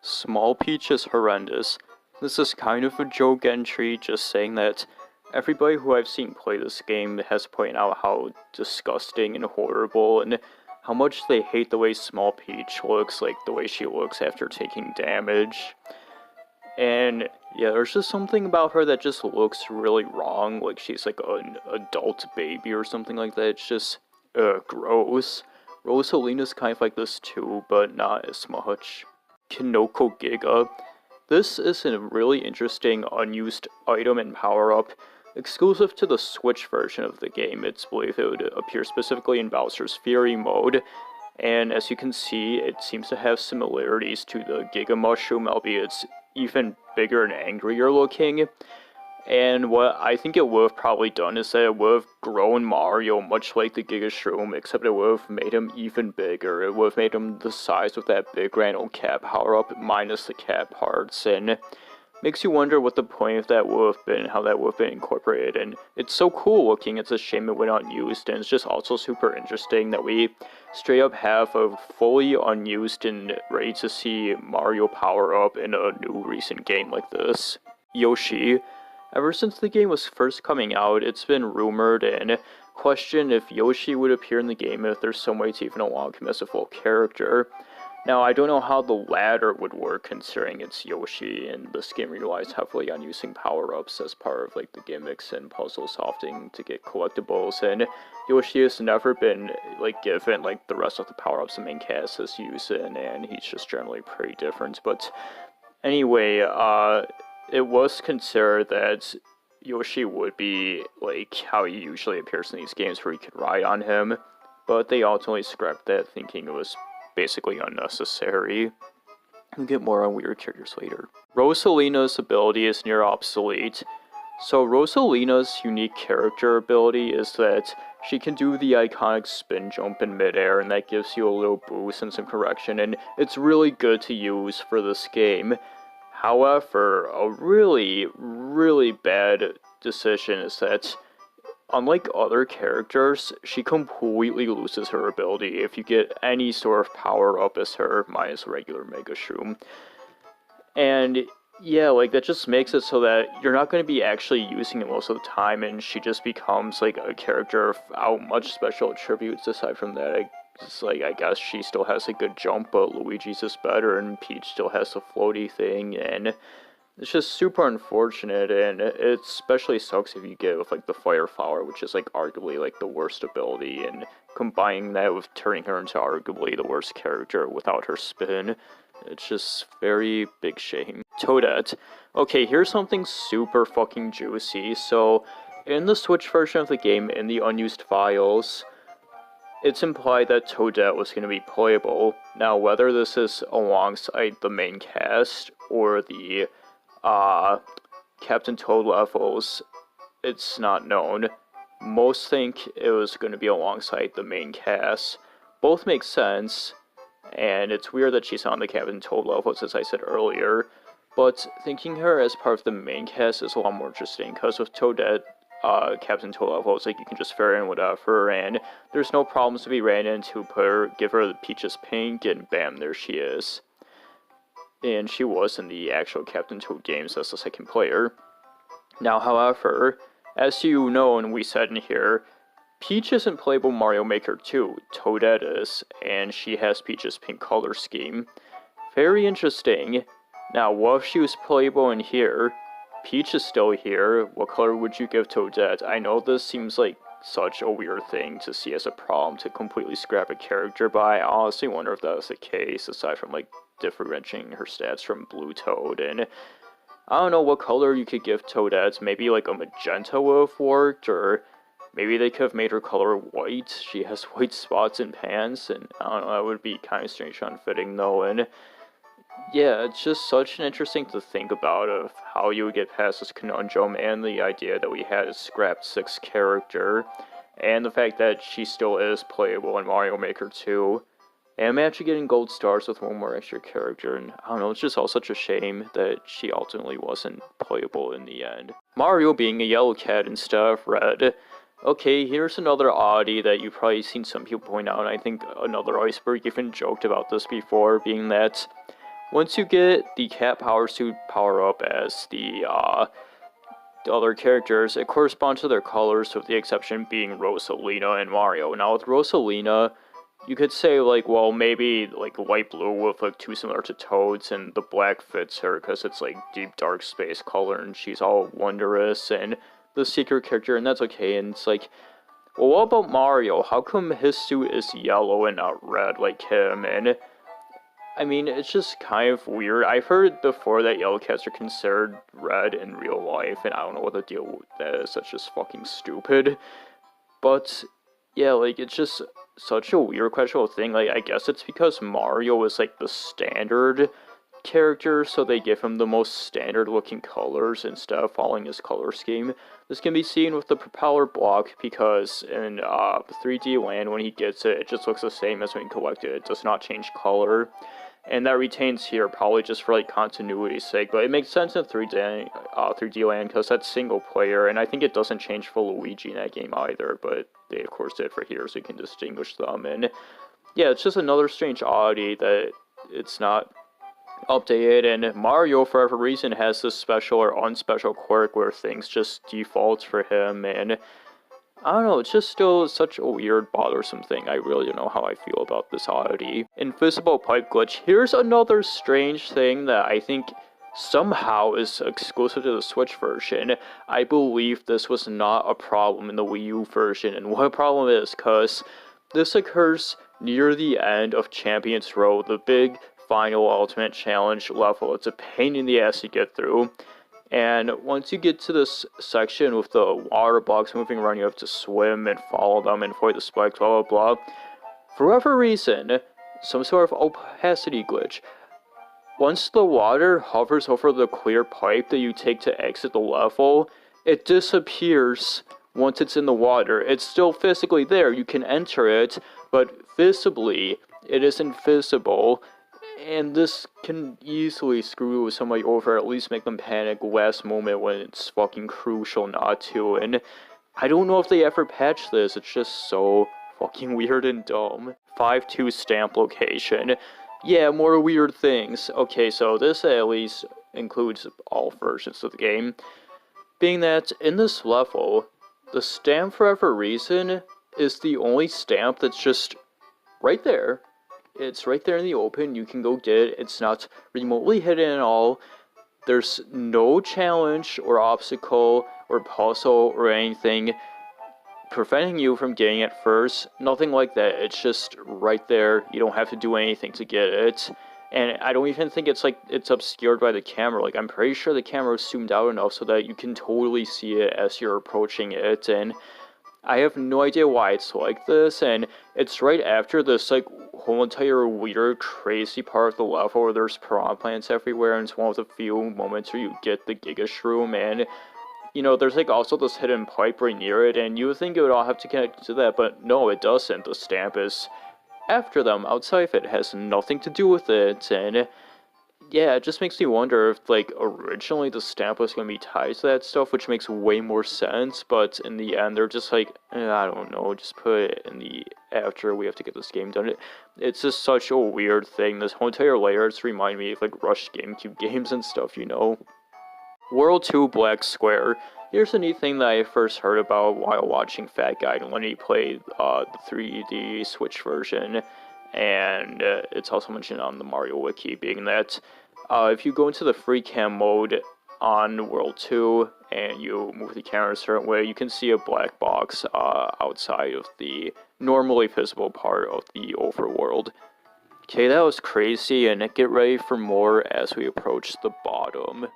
Small Peach is horrendous. This is kind of a joke entry, just saying that everybody who I've seen play this game has pointed out how disgusting and horrible and how much they hate the way Small Peach looks, like the way she looks after taking damage. And yeah, there's just something about her that just looks really wrong, like she's like an adult baby or something like that. It's just, gross. Rosalina's kind of like this too, but not as much. Kinoko Giga. This is a really interesting unused item and power-up, exclusive to the Switch version of the game. It's believed it would appear specifically in Bowser's Fury mode, and as you can see, it seems to have similarities to the Giga Mushroom, albeit it's even bigger and angrier looking. And what I think it would have probably done is that it would have grown Mario much like the Giga Shroom, except it would have made him even bigger. It would have made him the size of that big Grand Old Cap power-up, minus the cap parts, and makes you wonder what the point of that would have been, how that would have been incorporated. And it's so cool looking, it's a shame it went unused, and it's just also super interesting that we straight up have a fully unused and ready to see Mario power-up in a new recent game like this. Yoshi. Ever since the game was first coming out, it's been rumored and questioned if Yoshi would appear in the game if there's some way to even unlock him as a full character. Now, I don't know how the latter would work considering it's Yoshi, and this game relies heavily on using power-ups as part of like the gimmicks and puzzle solving to get collectibles, and Yoshi has never been like given like the rest of the power-ups the main cast has using, and he's just generally pretty different. But anyway, it was considered that Yoshi would be like how he usually appears in these games where you can ride on him, but they ultimately scrapped that, thinking it was basically unnecessary. We'll get more on weird characters later. Rosalina's ability is near obsolete. So Rosalina's unique character ability is that she can do the iconic spin jump in midair, and that gives you a little boost and some correction, and it's really good to use for this game. However, a really, really bad decision is that, unlike other characters, she completely loses her ability if you get any sort of power-up as her, minus a regular Mega Shroom. And yeah, like, that just makes it so that you're not going to be actually using it most of the time, and she just becomes, like, a character without much special attributes. Aside from that, it's like, I guess she still has a good jump, but Luigi's is better, and Peach still has the floaty thing, and it's just super unfortunate, and it especially sucks if you get with, like, the Fire Flower, which is, like, arguably, like, the worst ability, and combining that with turning her into arguably the worst character without her spin. It's just very big shame. Toadette. Okay, here's something super fucking juicy. So, in the Switch version of the game, in the unused files, it's implied that Toadette was going to be playable. Now, whether this is alongside the main cast or the Captain Toad levels, it's not known. Most think it was going to be alongside the main cast. Both make sense, and it's weird that she's on the Captain Toad levels, as I said earlier, but thinking her as part of the main cast is a lot more interesting, because with Toadette, Captain Toad levels, like, you can just fare in whatever, and there's no problems to be ran into. Give her the Peach's Pink, and bam, there she is. And she was in the actual Captain Toad games as the second player. Now, however, as you know and we said in here, Peach isn't playable Mario Maker 2, Toadette is, and she has Peach's pink color scheme. Very interesting. Now, what if she was playable in here? Peach is still here. What color would you give Toadette? I know this seems like such a weird thing to see as a problem to completely scrap a character, but I honestly wonder if that was the case, aside from, like, differentiating her stats from Blue Toad. And I don't know what color you could give Toadette. Maybe, like, a magenta would have worked, or maybe they could have made her color white. She has white spots in pants, and I don't know, that would be kind of strange unfitting, though. And yeah, it's just such an interesting to think about of how you would get past this conundrum, and the idea that we had a scrapped 6th character, and the fact that she still is playable in Mario Maker 2. And I'm actually getting gold stars with one more extra character, and I don't know, it's just all such a shame that she ultimately wasn't playable in the end. Mario being a yellow cat instead of red. Okay, here's another oddity that you've probably seen some people point out, and I think another Iceberg even joked about this before, being that once you get the cat power suit power up as the other characters, it corresponds to their colors, with the exception being Rosalina and Mario. Now with Rosalina, you could say, like, well, maybe, like, light blue would look too similar to Toad's, and the black fits her because it's, like, deep dark space color, and she's all wondrous, and the secret character, and that's okay, and it's like, well, what about Mario? How come his suit is yellow and not red like him? And I mean, it's just kind of weird. I've heard before that yellow cats are considered red in real life, and I don't know what the deal with that is. That's just fucking stupid. But yeah, like, it's just such a weird questionable thing. Like, I guess it's because Mario is like the standard character, so they give him the most standard looking colors instead of following his color scheme. This can be seen with the propeller block, because in 3D land, when he gets it, it just looks the same as when he collected it. It does not change color. And that retains here, probably just for, like, continuity's sake, but it makes sense in 3D land, because that's single player, and I think it doesn't change for Luigi in that game either, but they of course did for here, so you can distinguish them. And yeah, it's just another strange oddity that it's not updated, and Mario, for whatever reason, has this special or unspecial quirk where things just default for him, and I don't know, it's just still such a weird, bothersome thing. I really don't know how I feel about this oddity. Invisible pipe glitch. Here's another strange thing that I think somehow is exclusive to the Switch version. I believe this was not a problem in the Wii U version, and what a problem is, because this occurs near the end of Champions Row, the big final ultimate challenge level. It's a pain in the ass to get through. And once you get to this section with the water blocks moving around, you have to swim and follow them and avoid the spikes, blah blah blah. For whatever reason, some sort of opacity glitch. Once the water hovers over the clear pipe that you take to exit the level, it disappears once it's in the water. It's still physically there, you can enter it, but visibly, it isn't visible. And this can easily screw somebody over, at least make them panic last moment when it's fucking crucial not to. And I don't know if they ever patch this, it's just so fucking weird and dumb. 5-2 stamp location. Yeah, more weird things. Okay, so this at least includes all versions of the game. Being that in this level, the stamp, for whatever reason, is the only stamp that's just right there. It's right there in the open, you can go get it, it's not remotely hidden at all. There's no challenge or obstacle or puzzle or anything preventing you from getting it first. Nothing like that, it's just right there, you don't have to do anything to get it. And I don't even think it's like it's obscured by the camera. Like, I'm pretty sure the camera is zoomed out enough so that you can totally see it as you're approaching it, and I have no idea why it's like this, and it's right after this, like, whole entire weird, crazy part of the level where there's piranha plants everywhere, and it's one of the few moments where you get the Giga Shroom, and, you know, there's, like, also this hidden pipe right near it, and you would think it would all have to connect to that, but no, it doesn't. The stamp is after them, outside of it. It has nothing to do with it, and yeah, it just makes me wonder if, like, originally the stamp was going to be tied to that stuff, which makes way more sense, but in the end, they're just like, I don't know, just put it in the after we have to get this game done. It's just such a weird thing. This whole entire layer just remind me of, like, rushed GameCube games and stuff, you know? World 2 Black Square. Here's a neat thing that I first heard about while watching Fat Guy when he played the 3D Switch version, and it's also mentioned on the Mario Wiki, being that if you go into the free cam mode on World 2 and you move the camera a certain way, you can see a black box outside of the normally visible part of the overworld. Okay, that was crazy, and get ready for more as we approach the bottom.